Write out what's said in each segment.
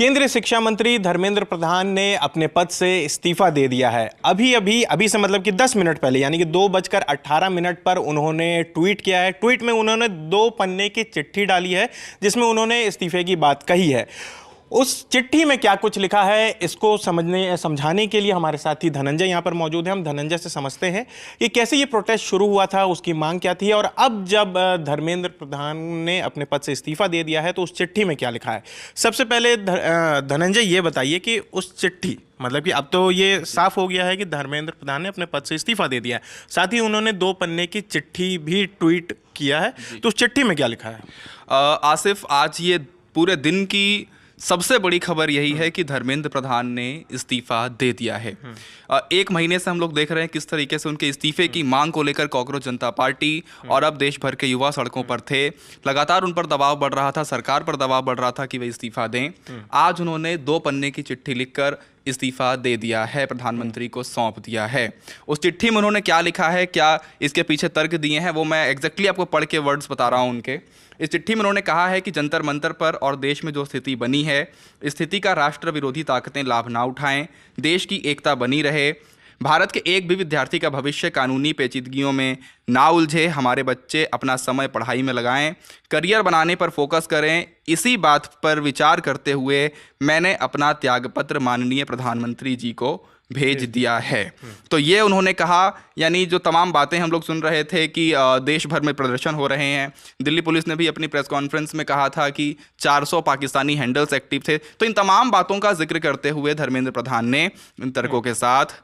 केंद्रीय शिक्षा मंत्री धर्मेंद्र प्रधान ने अपने पद से इस्तीफा दे दिया है। अभी से मतलब कि 10 मिनट पहले यानी कि 2:18 पर उन्होंने ट्वीट किया है। ट्वीट में उन्होंने 2 पन्ने की चिट्ठी डाली है जिसमें उन्होंने इस्तीफे की बात कही है। उस चिट्ठी में क्या कुछ लिखा है इसको समझाने के लिए हमारे साथी धनंजय यहाँ पर मौजूद हैं। हम धनंजय से समझते हैं कि कैसे ये प्रोटेस्ट शुरू हुआ था, उसकी मांग क्या थी और अब जब धर्मेंद्र प्रधान ने अपने पद से इस्तीफा दे दिया है तो उस चिट्ठी में क्या लिखा है। सबसे पहले धनंजय ये बताइए कि उस चिट्ठी मतलब कि अब तो ये साफ हो गया है कि धर्मेंद्र प्रधान ने अपने पद से इस्तीफा दे दिया है, साथ ही उन्होंने 2 पन्ने की चिट्ठी भी ट्वीट किया है, तो उस चिट्ठी में क्या लिखा है? आसिफ, आज ये पूरे दिन की सबसे बड़ी खबर यही है कि धर्मेंद्र प्रधान ने इस्तीफा दे दिया है। 1 महीने से हम लोग देख रहे हैं किस तरीके से उनके इस्तीफे की मांग को लेकर कॉकरोच जनता पार्टी और अब देश भर के युवा सड़कों पर थे। लगातार उन पर दबाव बढ़ रहा था, सरकार पर दबाव बढ़ रहा था कि वे इस्तीफा दें। आज उन्होंने 2 पन्ने की चिट्ठी लिखकर इस्तीफा दे दिया है, प्रधानमंत्री को सौंप दिया है। उस चिट्ठी में उन्होंने क्या लिखा है, क्या इसके पीछे तर्क दिए हैं, वो मैं एग्जैक्टली आपको पढ़ के वर्ड्स बता रहा हूँ उनके। इस चिट्ठी में उन्होंने कहा है कि जंतर मंतर पर और देश में जो स्थिति बनी है, स्थिति का राष्ट्र विरोधी ताकतें लाभ ना उठाएं, देश की एकता बनी रहे, भारत के एक भी विद्यार्थी का भविष्य कानूनी पेचीदगियों में ना उलझे, हमारे बच्चे अपना समय पढ़ाई में लगाएं, करियर बनाने पर फोकस करें। इसी बात पर विचार करते हुए मैंने अपना त्यागपत्र माननीय प्रधानमंत्री जी को भेज दिया है। तो ये उन्होंने कहा, यानी जो तमाम बातें हम लोग सुन रहे थे कि देश भर में प्रदर्शन हो रहे हैं। दिल्ली पुलिस ने भी अपनी प्रेस कॉन्फ्रेंस में कहा था कि 400 पाकिस्तानी हैंडल्स एक्टिव थे। तो इन तमाम बातों का जिक्र करते हुए धर्मेंद्र प्रधान ने इन तर्कों के साथ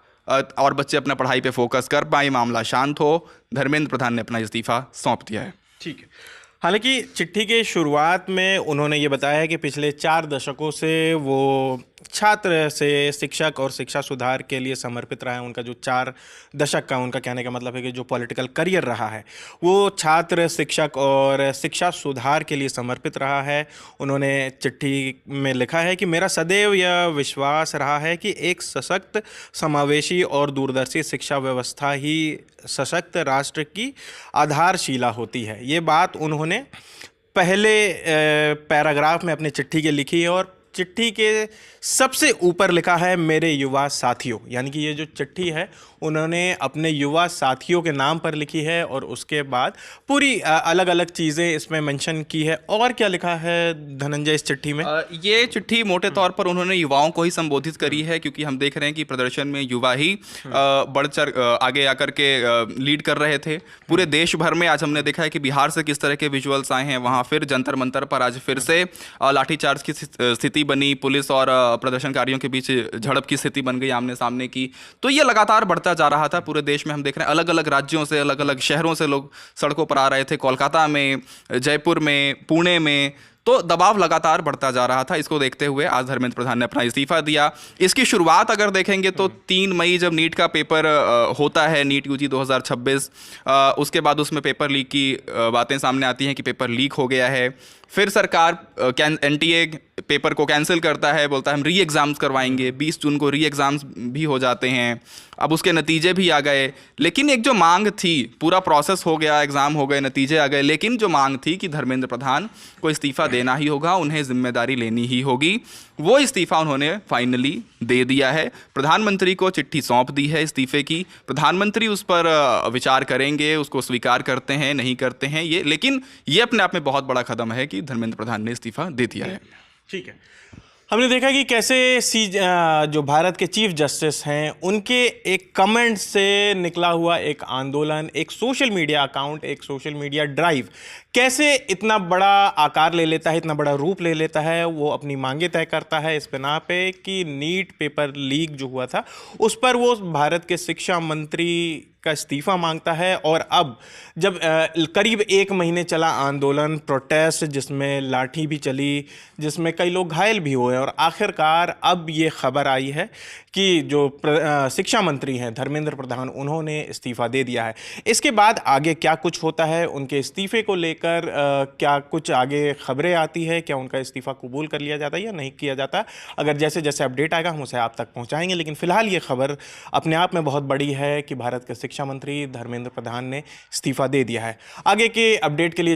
और बच्चे अपना पढ़ाई पे फोकस कर पाए, मामला शांत हो, धर्मेंद्र प्रधान ने अपना इस्तीफा सौंप दिया है। ठीक है। हालांकि चिट्ठी के शुरुआत में उन्होंने ये बताया है कि पिछले 4 दशकों से वो छात्र से शिक्षक और शिक्षा सुधार के लिए समर्पित रहा है। उनका जो 4 दशक का, उनका कहने का मतलब है कि जो पॉलिटिकल करियर रहा है वो छात्र, शिक्षक और शिक्षा सुधार के लिए समर्पित रहा है। उन्होंने चिट्ठी में लिखा है कि मेरा सदैव यह विश्वास रहा है कि एक सशक्त, समावेशी और दूरदर्शी शिक्षा व्यवस्था ही सशक्त राष्ट्र की आधारशिला होती है। ये बात उन्होंने पहले पैराग्राफ में अपनी चिट्ठी के लिखी है और चिट्ठी के सबसे ऊपर लिखा है मेरे युवा साथियों, यानी कि ये जो चिट्ठी है उन्होंने अपने युवा साथियों के नाम पर लिखी है और उसके बाद पूरी अलग अलग चीज़ें इसमें मेंशन की है। और क्या लिखा है धनंजय इस चिट्ठी में? ये चिट्ठी मोटे तौर पर उन्होंने युवाओं को ही संबोधित करी है, क्योंकि हम देख रहे हैं कि प्रदर्शन में युवा ही बढ़ चढ़ आगे आकर के लीड कर रहे थे। पूरे देश भर में आज हमने देखा है कि बिहार से किस तरह के विजुअल्स आए हैं, वहाँ फिर जंतर मंतर पर आज फिर से लाठीचार्ज की स्थिति बनी, पुलिस और प्रदर्शनकारियों के बीच झड़प की स्थिति बन गई आमने सामने की। तो ये लगातार बढ़ता जा रहा था पूरे देश में। हम देख रहे हैं अलग अलग राज्यों से, अलग अलग शहरों से लोग सड़कों पर आ रहे थे, कोलकाता में, जयपुर में, पुणे में। तो दबाव लगातार बढ़ता जा रहा था। इसको देखते हुए आज धर्मेंद्र प्रधान ने अपना इस्तीफा दिया। इसकी शुरुआत अगर देखेंगे तो 3 मई जब नीट का पेपर होता है, नीट यूजी 2026, उसके बाद उसमें पेपर लीक की बातें सामने आती हैं कि पेपर लीक हो गया है। फिर सरकार एनटीए पेपर को कैंसिल करता है, बोलता है हम री एग्ज़ाम्स करवाएंगे। 20 जून को री एग्ज़ाम्स भी हो जाते हैं। अब उसके नतीजे भी आ गए, लेकिन एक जो मांग थी, पूरा प्रोसेस हो गया, एग्ज़ाम हो गए, नतीजे आ गए, लेकिन जो मांग थी कि धर्मेंद्र प्रधान को इस्तीफा देना ही होगा, उन्हें जिम्मेदारी लेनी ही होगी, वो इस्तीफा उन्होंने फाइनली दे दिया है। प्रधानमंत्री को चिट्ठी सौंप दी है इस्तीफे की। प्रधानमंत्री उस पर विचार करेंगे, उसको स्वीकार करते हैं नहीं करते हैं ये, लेकिन ये अपने आप में बहुत बड़ा कदम है कि धर्मेंद्र प्रधान ने इस्तीफा दे दिया है। ठीक है। हमने देखा कि कैसे जो भारत के चीफ जस्टिस हैं उनके एक कमेंट से निकला हुआ एक आंदोलन, एक सोशल मीडिया अकाउंट, एक सोशल मीडिया ड्राइव कैसे इतना बड़ा आकार ले लेता है, इतना बड़ा रूप ले लेता है। वो अपनी मांगे तय करता है इस बिना पे कि नीट पेपर लीक जो हुआ था उस पर वो भारत के शिक्षा मंत्री का इस्तीफा मांगता है। और अब जब करीब 1 महीने चला आंदोलन, प्रोटेस्ट, जिसमें लाठी भी चली, जिसमें कई लोग घायल भी हुए और आखिरकार अब ये खबर आई है कि जो शिक्षा मंत्री हैं धर्मेंद्र प्रधान, उन्होंने इस्तीफा दे दिया है। इसके बाद आगे क्या कुछ होता है, उनके इस्तीफे को लेकर क्या कुछ आगे खबरें आती है, क्या उनका इस्तीफा कबूल कर लिया जाता है या नहीं किया जाता, अगर जैसे जैसे अपडेट आएगा हम उसे आप तक पहुंचाएंगे। लेकिन फिलहाल ये खबर अपने आप में बहुत बड़ी है कि भारत के शिक्षा मंत्री धर्मेंद्र प्रधान ने इस्तीफा दे दिया है। आगे के अपडेट के लिए